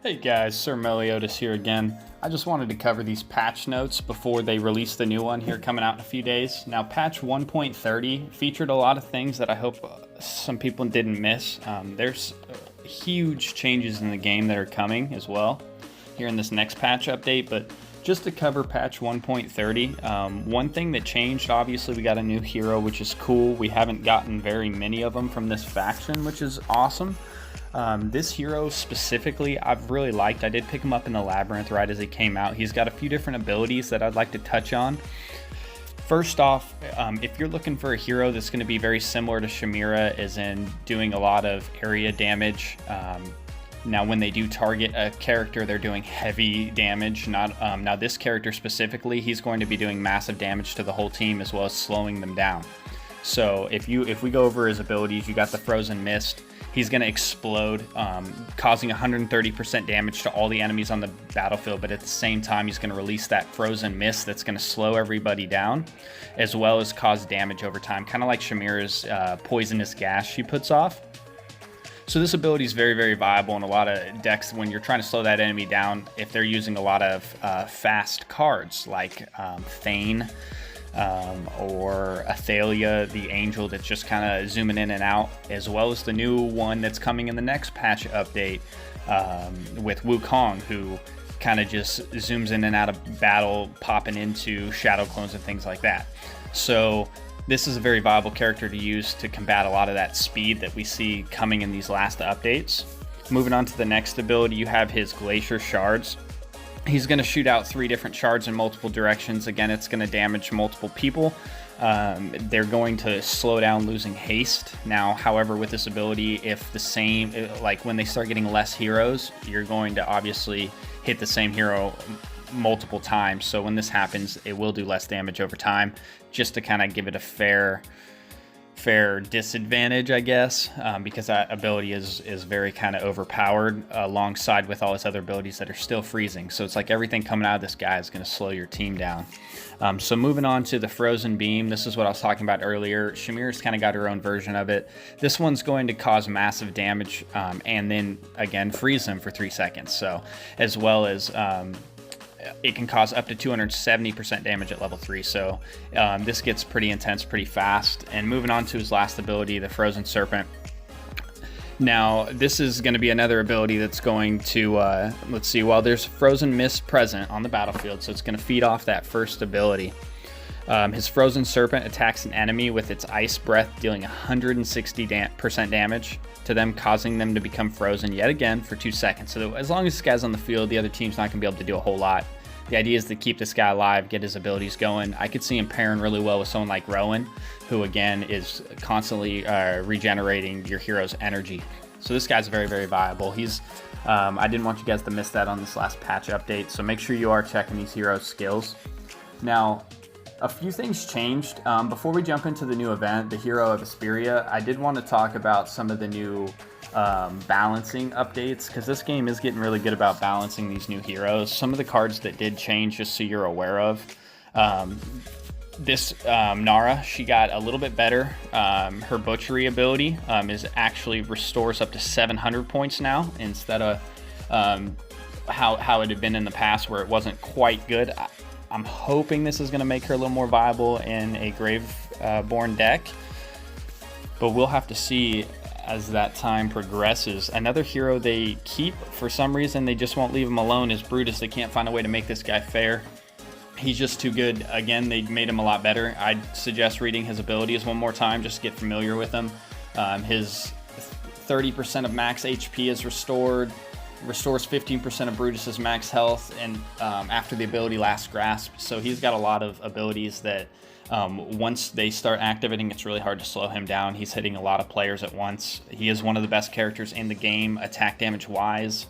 Hey guys, Sir Meliodas here again. I just wanted to cover these patch notes before they release the new one here coming out in a few days. Now, patch 1.30 featured a lot of things that I hope some people didn't miss. There's huge changes in the game that are coming as well here in this next patch update, but just to cover patch 1.30, one thing that changed, obviously we got a new hero, which is cool. We haven't gotten very many of them from this faction, which is awesome. This hero specifically, I've really liked. I did pick him up in the Labyrinth right as he came out. He's got a few different abilities that I'd like to touch on. First off, if you're looking for a hero that's going to be very similar to Chimera, as in doing a lot of area damage, now when they do target a character, they're doing heavy damage. Now this character specifically, he's going to be doing massive damage to the whole team as well as slowing them down. So if we go over his abilities, you got the Frozen Mist. He's going to explode, causing 130% damage to all the enemies on the battlefield, but at the same time, he's going to release that Frozen Mist that's going to slow everybody down, as well as cause damage over time, kind of like Chimera's poisonous gas she puts off. So this ability is very, very viable in a lot of decks when you're trying to slow that enemy down, if they're using a lot of fast cards, like Thane, or Athalia, the angel that's just kind of zooming in and out, as well as the new one that's coming in the next patch update with Wukong, who kind of just zooms in and out of battle, popping into shadow clones and things like that. So this is a very viable character to use to combat a lot of that speed that we see coming in these last updates. Moving on to the next ability, you have his Glacier Shards. He's going to shoot out 3 different shards in multiple directions. Again, it's going to damage multiple people. They're going to slow down losing haste. Now, however, with this ability, like when they start getting less heroes, you're going to obviously hit the same hero multiple times. So when this happens, it will do less damage over time, just to kind of give it a fair disadvantage, I guess, because that ability is very kind of overpowered alongside with all his other abilities that are still freezing. So it's like everything coming out of this guy is going to slow your team down. So moving on to the Frozen Beam, this is what I was talking about earlier. Chimera's kind of got her own version of it. This one's going to cause massive damage and then again freeze them for 3 seconds. So as well as it can cause up to 270% damage at level 3, so this gets pretty intense pretty fast. And moving on to his last ability, the Frozen Serpent. Now this is going to be another ability that's going to let's see, while there's Frozen Mist present on the battlefield, so it's going to feed off that first ability. His Frozen Serpent attacks an enemy with its ice breath, dealing 160% damage to them, causing them to become frozen yet again for 2 seconds. So as long as this guy's on the field, the other team's not going to be able to do a whole lot. The idea is to keep this guy alive, get his abilities going. I could see him pairing really well with someone like Rowan, who again is constantly regenerating your hero's energy. So this guy's very, very viable. He's I didn't want you guys to miss that on this last patch update, so make sure you are checking these heroes' skills. Now, a few things changed. Before we jump into the new event, the Hero of Asperia, I did want to talk about some of the new balancing updates, because this game is getting really good about balancing these new heroes. Some of the cards that did change, just so you're aware of. This Nara, she got a little bit better. Her Butchery ability is actually restores up to 700 points now, instead of how it had been in the past where it wasn't quite good. I'm hoping this is going to make her a little more viable in a Graveborn deck, but we'll have to see as that time progresses. Another hero they keep, for some reason they just won't leave him alone, is Brutus. They can't find a way to make this guy fair. He's just too good. Again, they made him a lot better. I'd suggest reading his abilities one more time, just to get familiar with him. His 30% of max HP is restored, restores 15% of Brutus's max health, and after the ability Last Grasp. So he's got a lot of abilities that once they start activating, it's really hard to slow him down. He's hitting a lot of players at once. He is one of the best characters in the game, attack damage wise.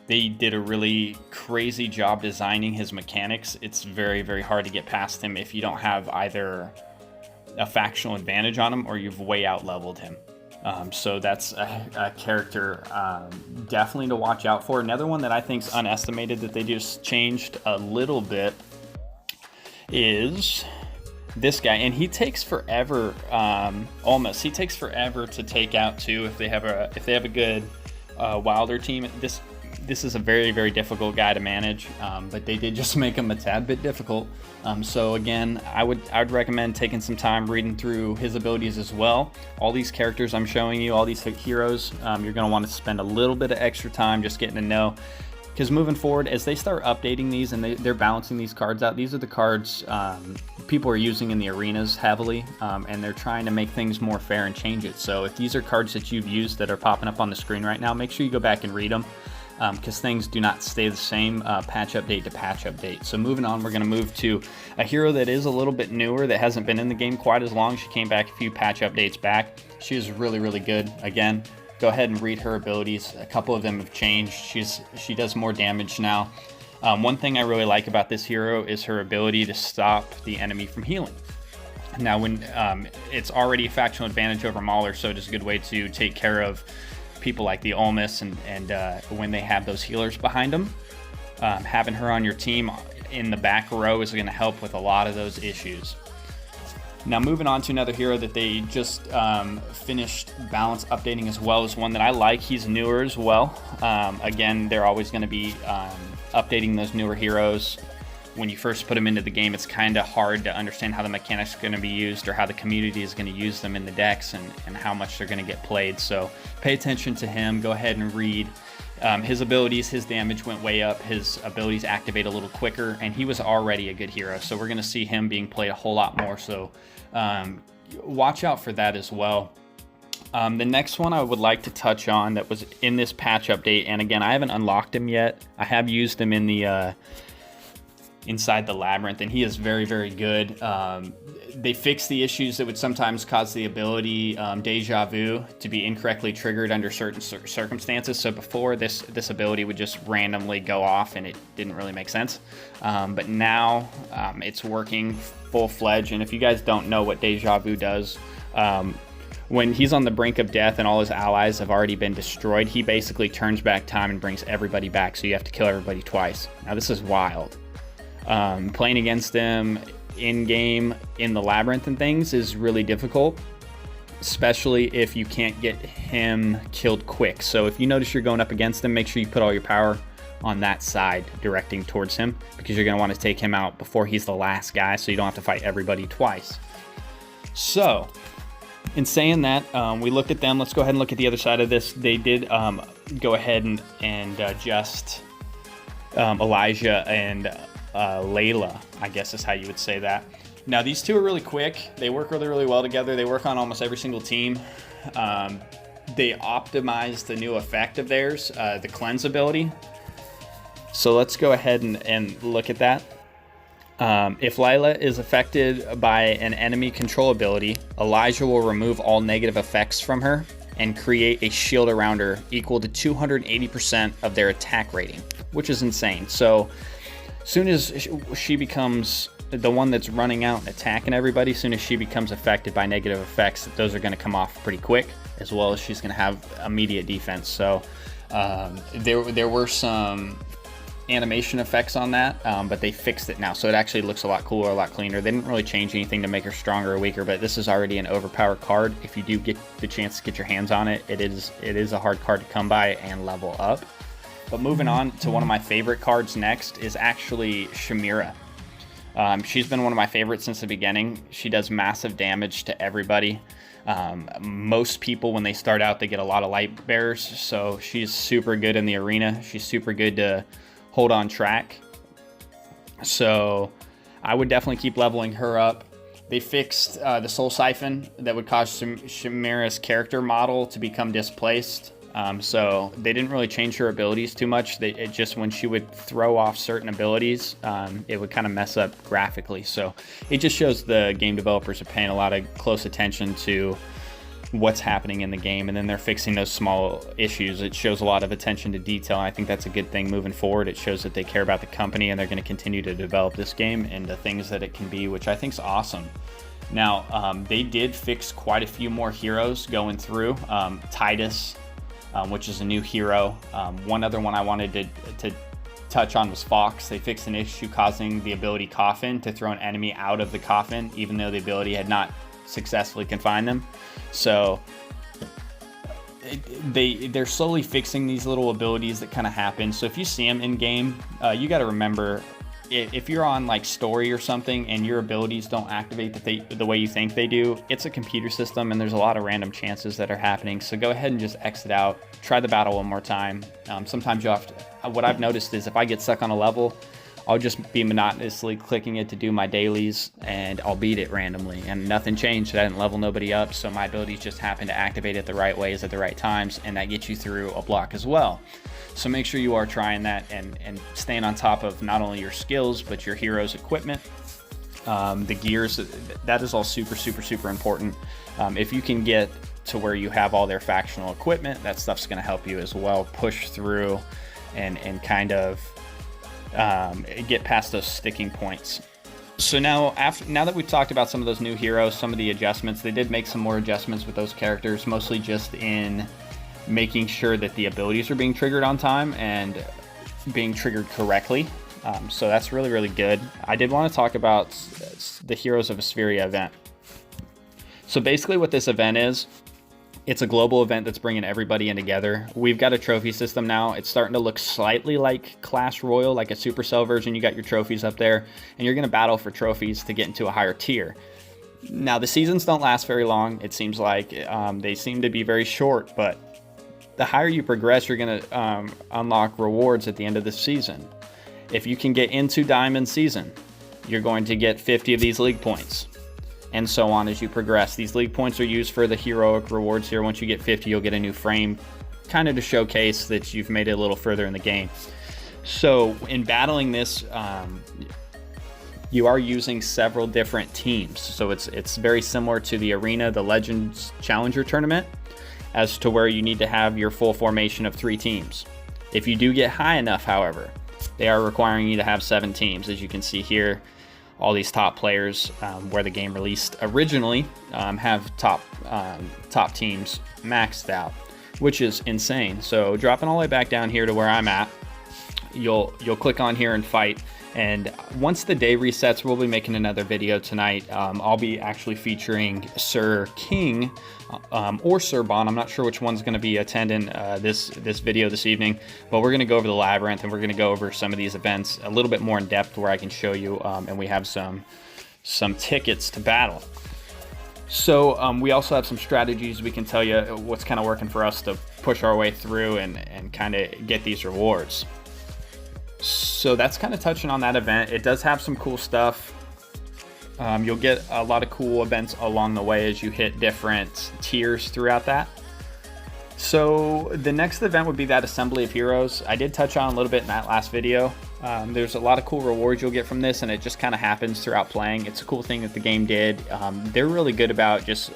They did a really crazy job designing his mechanics. It's very, very hard to get past him if you don't have either a factional advantage on him or you've way out leveled him. So that's a character definitely to watch out for. Another one that I think is unestimated that they just changed a little bit is this guy, and he takes forever. He takes forever to take out too if they have a good Wilder team. this is a very, very difficult guy to manage, but they did just make him a tad bit difficult. So again, I would recommend taking some time reading through his abilities as well. All these characters I'm showing you, all these heroes, you're going to want to spend a little bit of extra time just getting to know. Because moving forward, as they start updating these and they're balancing these cards out, these are the cards people are using in the arenas heavily, and they're trying to make things more fair and change it. So if these are cards that you've used that are popping up on the screen right now, make sure you go back and read them, because things do not stay the same patch update to patch update. So moving on, we're going to move to a hero that is a little bit newer, that hasn't been in the game quite as long. She came back a few patch updates back. She is really, really good. Again, go ahead and read her abilities. A couple of them have changed. She does more damage now. One thing I really like about this hero is her ability to stop the enemy from healing. Now, when it's already a factional advantage over Mauler, so it is a good way to take care of people like the Olmus and when they have those healers behind them. Having her on your team in the back row is going to help with a lot of those issues. Now moving on to another hero that they just finished balance updating as well, is one that I like. He's newer as well. Again, they're always going to be updating those newer heroes. When you first put them into the game, it's kind of hard to understand how the mechanics are going to be used or how the community is going to use them in the decks and how much they're going to get played. So pay attention to him. Go ahead and read his abilities. His damage went way up. His abilities activate a little quicker, and he was already a good hero. So we're going to see him being played a whole lot more. So watch out for that as well. The next one I would like to touch on that was in this patch update, and again, I haven't unlocked him yet. I have used him in the inside the labyrinth, and he is very, very good. They fixed the issues that would sometimes cause the ability Deja Vu to be incorrectly triggered under certain circumstances. So before, this ability would just randomly go off and it didn't really make sense. But now it's working full-fledged, and if you guys don't know what Deja Vu does, when he's on the brink of death and all his allies have already been destroyed, he basically turns back time and brings everybody back, so you have to kill everybody twice. Now this is wild. Playing against him in-game in the labyrinth and things is really difficult, especially if you can't get him killed quick. So if you notice you're going up against him, make sure you put all your power on that side directing towards him, because you're going to want to take him out before he's the last guy, so you don't have to fight everybody twice. So in saying that, we looked at them. Let's go ahead and look at the other side of this. They did go ahead and adjust Elijah and Layla, I guess is how you would say that. Now these two are really quick. They work really, really well together. They work on almost every single team. They optimized the new effect of theirs, the cleanse ability. So let's go ahead and look at that. If Layla is affected by an enemy control ability, Elijah will remove all negative effects from her and create a shield around her equal to 280% of their attack rating, which is insane. So soon as she becomes the one that's running out and attacking everybody, as soon as she becomes affected by negative effects, those are going to come off pretty quick, as well as she's going to have immediate defense. So there were some animation effects on that, but they fixed it now, so it actually looks a lot cooler, a lot cleaner. They didn't really change anything to make her stronger or weaker, but this is already an overpowered card. If you do get the chance to get your hands on it, it is a hard card to come by and level up. But moving on to one of my favorite cards next is actually Shamira. She's been one of my favorites since the beginning. She does massive damage to everybody. Most people, when they start out, they get a lot of light bearers, so she's super good in the arena. She's super good to hold on track. So I would definitely keep leveling her up. They fixed the soul siphon that would cause Shamira's character model to become displaced. So they didn't really change her abilities too much. It just, when she would throw off certain abilities, it would kind of mess up graphically. So it just shows the game developers are paying a lot of close attention to what's happening in the game, and then they're fixing those small issues. It shows a lot of attention to detail, and I think that's a good thing moving forward. It shows that they care about the company, and they're going to continue to develop this game into things that it can be, which I think is awesome. Now, they did fix quite a few more heroes going through. Titus, which is a new hero. One other one I wanted to touch on was Fox. They fixed an issue causing the ability Coffin to throw an enemy out of the coffin, even though the ability had not successfully confined them. So they're slowly fixing these little abilities that kind of happen. So if you see them in game, you got to remember, if you're on like story or something and your abilities don't activate the way you think they do, it's a computer system and there's a lot of random chances that are happening. So go ahead and just exit out, try the battle one more time. Sometimes you have to, what I've noticed is if I get stuck on a level, I'll just be monotonously clicking it to do my dailies and I'll beat it randomly, and nothing changed. I didn't level nobody up, so my abilities just happen to activate at the right ways at the right times, and that gets you through a block as well. So make sure you are trying that and staying on top of not only your skills, but your hero's equipment, the gears. That is all super important. If you can get to where you have all their factional equipment, that stuff's going to help you as well push through and kind of get past those sticking points. So now that we've talked about some of those new heroes, some of the adjustments, they did make some more adjustments with those characters, mostly just in making sure that the abilities are being triggered on time and being triggered correctly. So that's really good. I did want to talk about the Heroes of Asphyria event. So basically what this event is, it's a global event that's bringing everybody in together. We've got a trophy system now. It's starting to look slightly like Clash Royale, like a Supercell version. You got your trophies up there, and you're going to battle for trophies to get into a higher tier. Now, the seasons don't last very long. It seems like they seem to be very short, but the higher you progress, you're going to unlock rewards at the end of the season. If you can get into Diamond Season, you're going to get 50 of these league points, and so on as you progress. These league points are used for the heroic rewards here. Once you get 50, you'll get a new frame, kind of to showcase that you've made it a little further in the game. So in battling this, you are using several different teams. So it's very similar to the Arena, the Legends Challenger Tournament, as to where you need to have your full formation of 3 teams. If you do get high enough, however, they are requiring you to have 7 teams. As you can see here, all these top players, where the game released originally, have top teams maxed out, which is insane. So dropping all the way back down here to where I'm at, you'll click on here and fight. And once the day resets, we'll be making another video tonight. I'll be actually featuring Sir King or Sir Bon. I'm not sure which one's going to be attending this video this evening, but we're going to go over the Labyrinth and we're going to go over some of these events a little bit more in depth, where I can show you, and we have some tickets to battle. So we also have some strategies. We can tell you what's kind of working for us to push our way through and kind of get these rewards. So that's kind of touching on that event. It does have some cool stuff. You'll get a lot of cool events along the way as you hit different tiers throughout that. So the next event would be that Assembly of Heroes. I did touch on a little bit in that last video. There's a lot of cool rewards you'll get from this, and it just kind of happens throughout playing. It's a cool thing that the game did. They're really good about just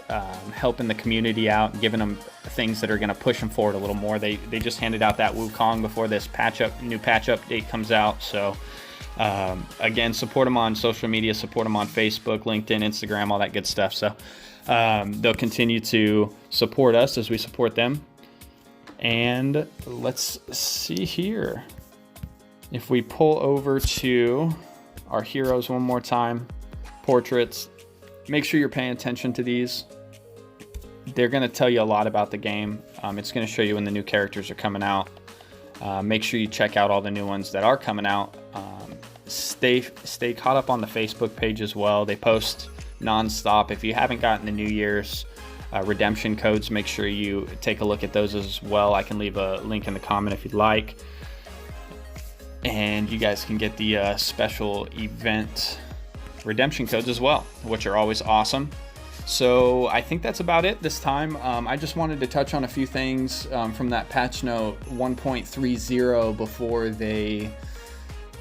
helping the community out and giving them things that are going to push them forward a little more. They just handed out that Wukong before this new patch update comes out. So again, support them on social media, support them on Facebook, LinkedIn, Instagram, all that good stuff. So they'll continue to support us as we support them. And let's see here. If we pull over to our heroes one more time, portraits, make sure you're paying attention to these. They're going to tell you a lot about the game. It's going to show you when the new characters are coming out. Make sure you check out all the new ones that are coming out. Stay caught up on the Facebook page as well. They post nonstop. If you haven't gotten the New Year's redemption codes, make sure you take a look at those as well. I can leave a link in the comment if you'd like. And you guys can get the special event redemption codes as well, which are always awesome. So I think that's about it this time. I just wanted to touch on a few things from that patch note 1.30 before they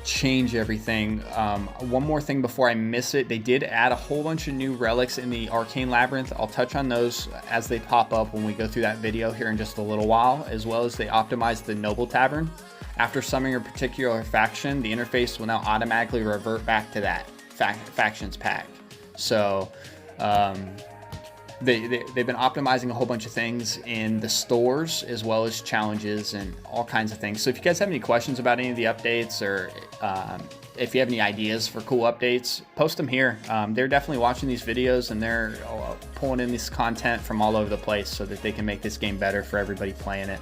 change everything. One more thing before I miss it. They did add a whole bunch of new relics in the Arcane Labyrinth. I'll touch on those as they pop up when we go through that video here in just a little while, as well as they optimized the Noble Tavern. After summoning a particular faction, the interface will now automatically revert back to that factions pack. So they've been optimizing a whole bunch of things in the stores, as well as challenges and all kinds of things. So if you guys have any questions about any of the updates, or if you have any ideas for cool updates, post them here. They're definitely watching these videos, and they're pulling in this content from all over the place so that they can make this game better for everybody playing it.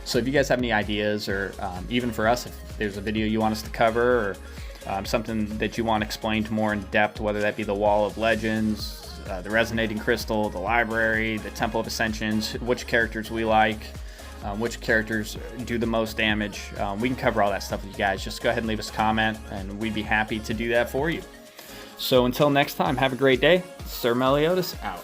So if you guys have any ideas, or even for us, if there's a video you want us to cover, or something that you want explained more in depth, whether that be the Wall of Legends, the Resonating Crystal, the Library, the Temple of Ascensions, which characters we like, which characters do the most damage, we can cover all that stuff with you guys. Just go ahead and leave us a comment, and we'd be happy to do that for you. So until next time, have a great day. Sir Meliodas out.